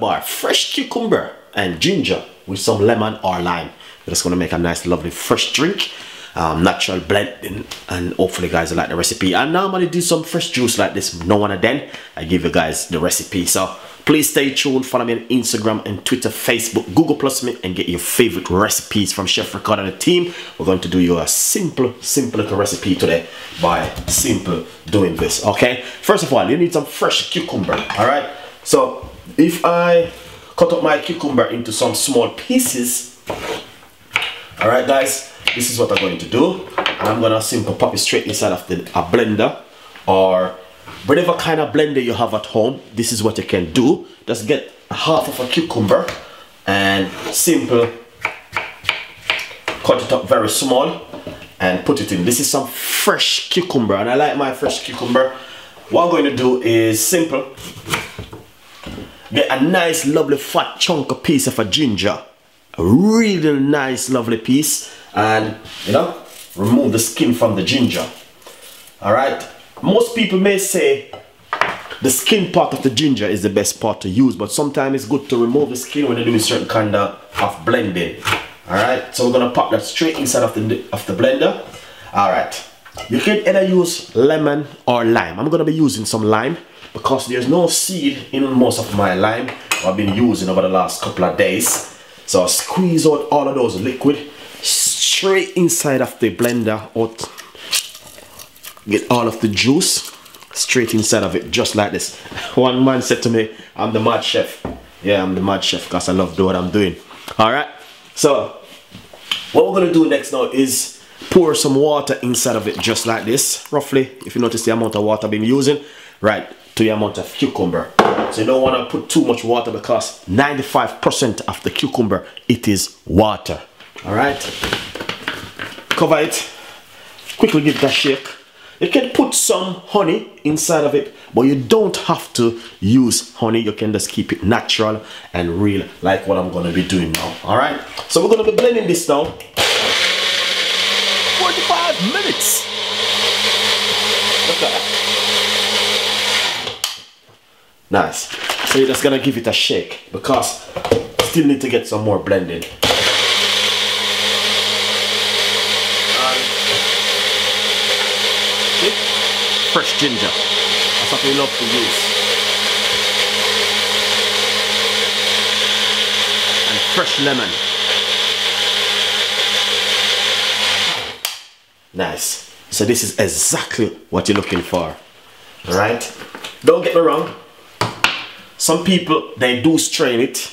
bar, fresh cucumber and ginger with some lemon or lime. We're just gonna make a nice lovely fresh drink, natural blending, and hopefully guys will like the recipe. I normally do some fresh juice like this now and then. I give you guys the recipe, so please stay tuned. Follow me on Instagram and Twitter, Facebook, Google Plus me, and get your favorite recipes from Chef Ricardo and the team. We're going to do you a simple little recipe today by simple doing this. Okay, first of all, you need some fresh cucumber. All right, so if I cut up my cucumber into some small pieces, all right guys, this is what I'm going to do. I'm gonna simply pop it straight inside of a blender, or whatever kind of blender you have at home. This is what you can do. Just get half of a cucumber and simple cut it up very small and put it in. This is some fresh cucumber, and I like my fresh cucumber. What I'm going to do is simple get a nice lovely fat chunk of piece of a ginger, a really nice lovely piece, and you know, remove the skin from the ginger. All right, most people may say the skin part of the ginger is the best part to use, but sometimes it's good to remove the skin when you're doing certain kind of blending. All right, so we're gonna pop that straight inside of the blender. All right, you can either use lemon or lime. I'm gonna be using some lime because there's no seed in most of my lime I've been using over the last couple of days. So I'll squeeze out all of those liquid straight inside of the blender, out, get all of the juice straight inside of it, just like this. One man said to me, I'm the mad chef. Yeah, I'm the mad chef because I love doing what I'm doing. All right, so what we're gonna do next now is pour some water inside of it, just like this, roughly, if you notice the amount of water I've been using, right, to the amount of cucumber. So you don't want to put too much water because 95% of the cucumber, it is water. All right, cover it, quickly give it a shake. You can put some honey inside of it, but you don't have to use honey. You can just keep it natural and real, like what I'm going to be doing now. All right, so we're going to be blending this now 45 minutes. Look at that. Nice. So you're just gonna give it a shake because still need to get some more blending. See? Fresh ginger. That's what we love to use. And fresh lemon. Nice. So this is exactly what you're looking for. Alright? Don't get me wrong. Some people, they do strain it.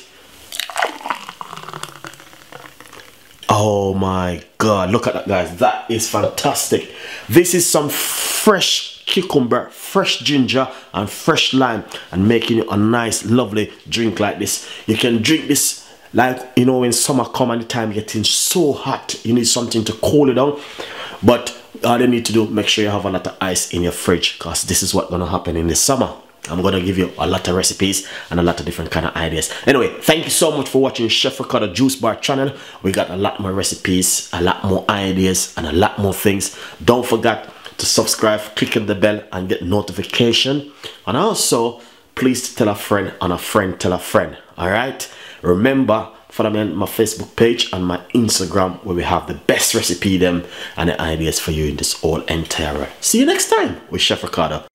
Oh my God, look at that guys, that is fantastic. This is some fresh cucumber, fresh ginger and fresh lime, and making a nice lovely drink like this. You can drink this like, you know, when summer come and the time getting so hot, you need something to cool it down. But all you need to do, make sure you have a lot of ice in your fridge, because this is what's gonna happen in the summer. I'm gonna give you a lot of recipes and a lot of different kind of ideas. Anyway, thank you so much for watching Chef Ricardo Juice Bar channel. We got a lot more recipes, a lot more ideas, and a lot more things. Don't forget to subscribe, click on the bell and get notification. And also, please tell a friend and a friend tell a friend. All right, remember, follow me on my Facebook page and my Instagram, where we have the best recipe them and the ideas for you in this whole entire world. See you next time with Chef Ricardo.